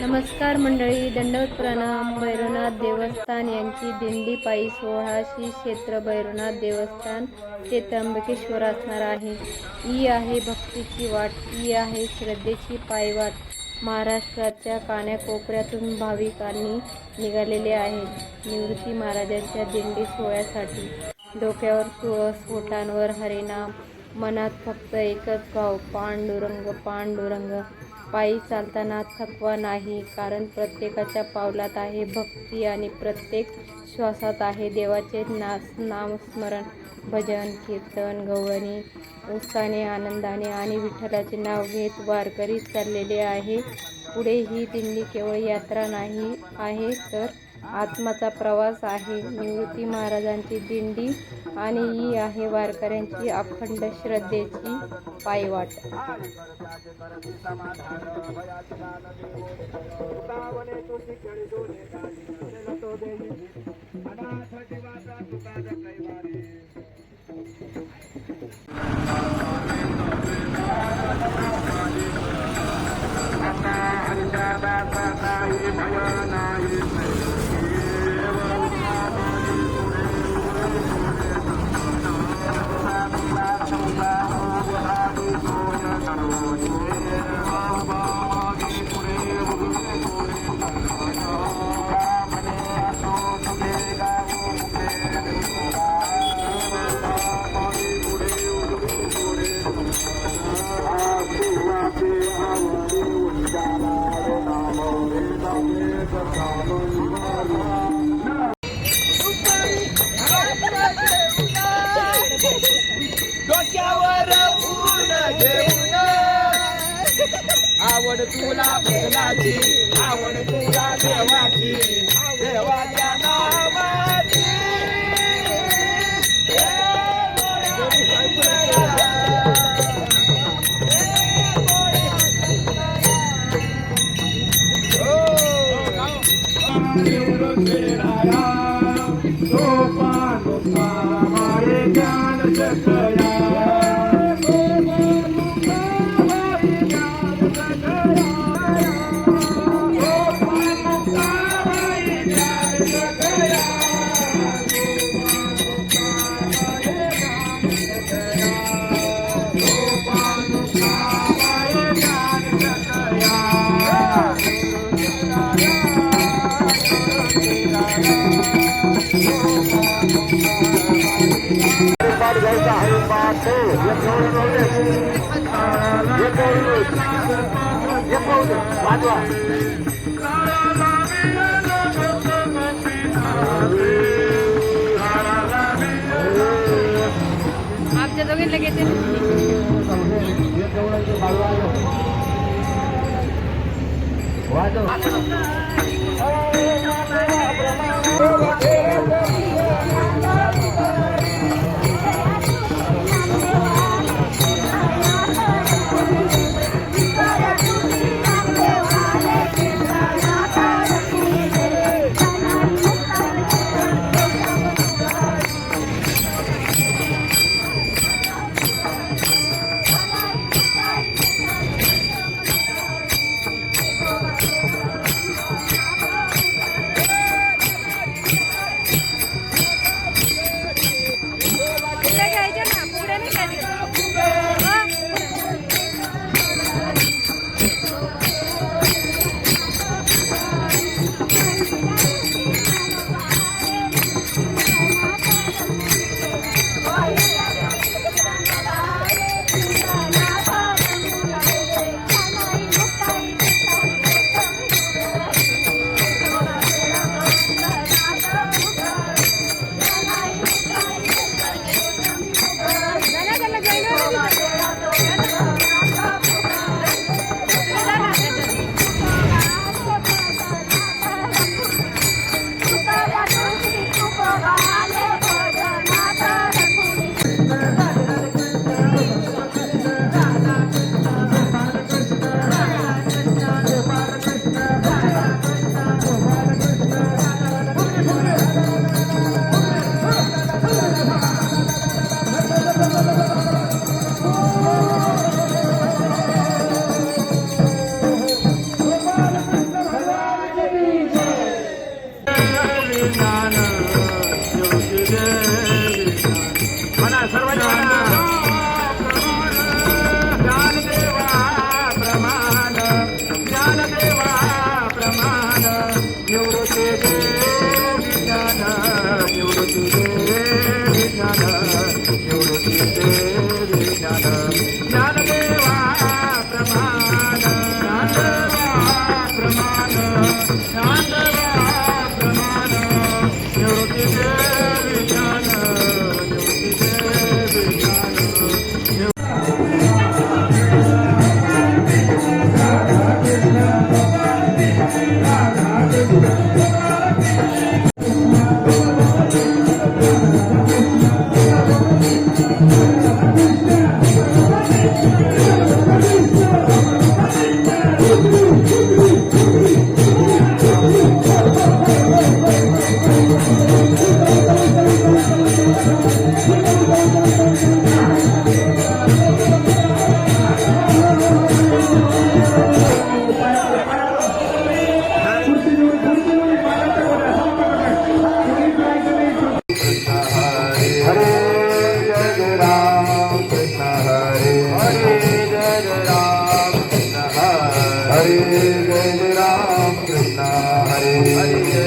नमस्कार मंडळी, दंडवत प्रणाम. भैरवनाथ देवस्थान यांची दिंडी पायी 16 श्री क्षेत्र भैरवनाथ देवस्थान ते त्र्यंबकेश्वर असणार आहे. ही आहे भक्तीची वाट, ही आहे श्रद्धेची पायवाट. महाराष्ट्राच्या कानाकोपऱ्यातून भाविकांनी निघालेले आहेत निवृत्ती महाराजांच्या दिंडी सोहळ्यासाठी. डोक्यावर तुळस, ओठांवर हरिनाम, मनात फक्त एकच भाव, पांडुरंग पांडुरंग. पायी चालताना थकवा नाही, कारण प्रत्येकाच्या पावलात आहे भक्ती आणि प्रत्येक श्वासात आहे देवाचे नामस्मरण. भजन, कीर्तन, गवळणी, उत्साहाने, आनंदाने आणि विठ्ठलाचे नाव घेत वारकरी चाललेले आहे. पुढे ही दिंडी केवळ यात्रा नाही आहे, तर आत्माचा प्रवास आहे. निवृत्ती महाराजांची दिंडी आणि ही आहे वारकऱ्यांची अखंड श्रद्धेची पायवाट. डोक्यावर ऊन घेऊन आवड तुला भजनाची, आवड तुला देवाची, देवाच्या नावाची. आपच्या दोघींना घेते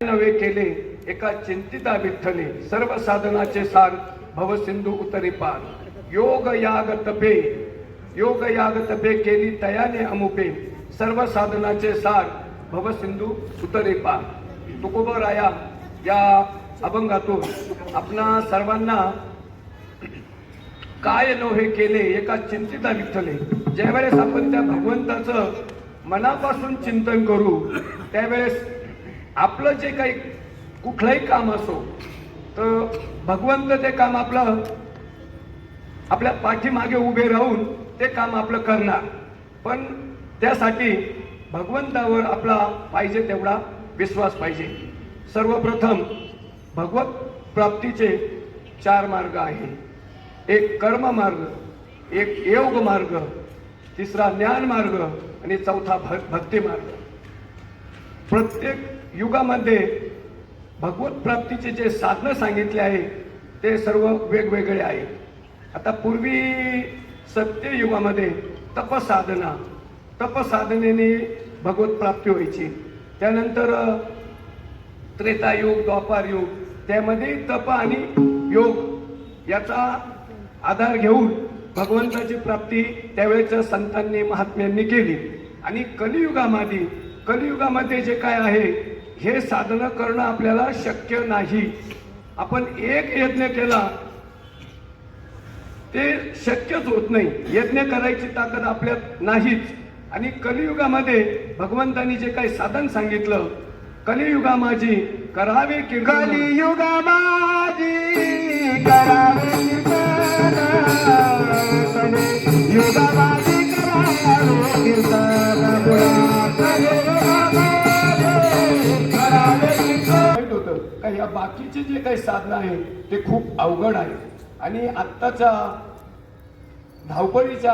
नवे केले एका चिंतिता विठ्ठले, सर्व साधनाचे सार भवसिंधू उतरी पार. योग याग तपे केली तयाने अमुपे, सर्व साधनाचे सार भवसिंधू उतरी पार. तुकोबराया या अभंगातून आपणा सर्वांना काय नव्हे केले एका चिंतिता विठ्ठले. ज्यावेळेस आपण त्या भगवंताचं मनापासून चिंतन करू त्यावेळेस आपलं जे काही कुठलंही काम असो तर भगवंत ते काम आपल्या पाठीमागे उभे राहून ते काम आपलं करणार. पण त्यासाठी भगवंतावर आपला पाहिजे तेवढा विश्वास पाहिजे. सर्वप्रथम भगवत प्राप्तीचे 4 मार्ग आहे. एक कर्म मार्ग, एक योग मार्ग, तिसरा ज्ञान मार्ग आणि चौथा भक्ती मार्ग. प्रत्येक युगामध्ये भगवत प्राप्तीचे जे साधनं सांगितले आहे ते सर्व वेगवेगळे आहे. आता पूर्वी सत्ययुगामध्ये तपसाधनेने भगवत प्राप्ती व्हायची. त्यानंतर त्रेतायुग, द्वापार युग, त्यामध्ये तप आणि योग याचा आधार घेऊन भगवंताची प्राप्ती त्यावेळेच्या संतांनी महात्म्यांनी केली. आणि कलियुगामध्ये जे काय आहे हे साधनं करणं आपल्याला शक्य नाही. आपण एक यज्ञ केला ते शक्यच होत नाही. यज्ञ करायची ताकद आपल्यात नाहीच. आणि कलियुगामध्ये भगवंतांनी जे काही साधन सांगितलं, कलियुगा माझी करावे कीर्तन, कलियुगा माझी करावे युगा माझी करावे कीर्तन. काही या बाकीचे जे काही साधनं आहे ते खूप अवघड आहे. आणि आत्ताच्या धावपळीच्या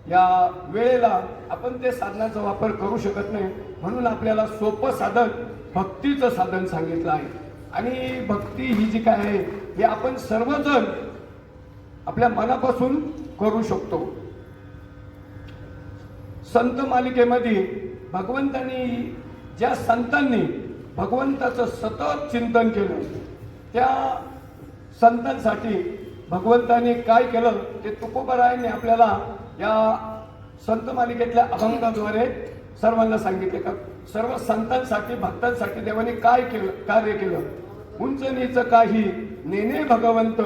या वेळेला आपण ते साधनाचा वापर करू शकत नाही. म्हणून आपल्याला सोपं साधन भक्तीचं साधन सांगितलं आहे. आणि भक्ती ही जी काय आहे हे आपण सर्वजण आपल्या मनापासून करू शकतो. संत मालिकेमध्ये भगवंतांनी ज्या संतांनी भगवंताचं सतत चिंतन केलं त्या संतांसाठी भगवंतांनी काय केलं ते तुकोबरायांनी आपल्याला या संत मालिकेतल्या अभंगाद्वारे सर्वांना सांगितले. का सर्व संतांसाठी भक्तांसाठी देवाने काय केलं, कार्य केलं. उंच नीच काही नेने भगवंत,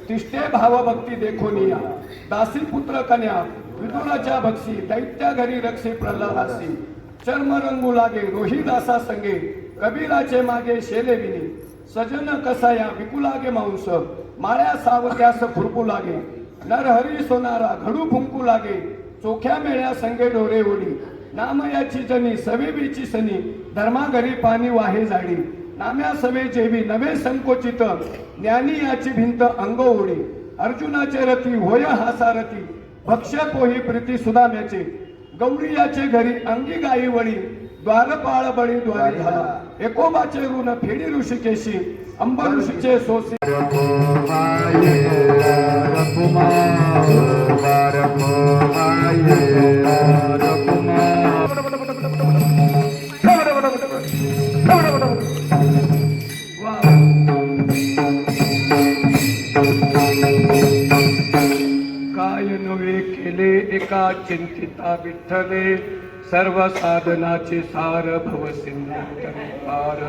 तिष्ठे भावभक्ती देखोनिया, दासी पुत्र कन्या विदुराच्या भक्षी, दैत्या घरी रक्षी प्रल्हादासी, चर्म रंगू लागे रोहिदासा संगे, कबीराचे मागे शेले विनी, सजन कसाया विकू लागे मांस, माळ्या सावत्यास खुरपू लागे, नरहरी सोनारा घडू फुंकू लागे, चोख्या मेळ्या संगे डोरे ओढी, नामयाची जनी सवेबीची सनी, धर्मा घरी पाणी वाहे जाडी, नाम्या सवे जेवी नवे संकोचित, ज्ञानी याची भिंत अंग ओढी, अर्जुनाचे रथी होय हा सारथी, भक्ष्य पोही प्रीती सुदाम्याचे, गौरी याचे घरी अंगी गाई वळी, द्वारपाळ बळी द्वारी झाला, एकोबाचे ऋण फेडी ऋषिकेशी, अंब ऋषीचे सोसी. काय नवे केले एका चिंतिता विठ्ठले, सर्व साधनाचे सार भव सिंधू पार.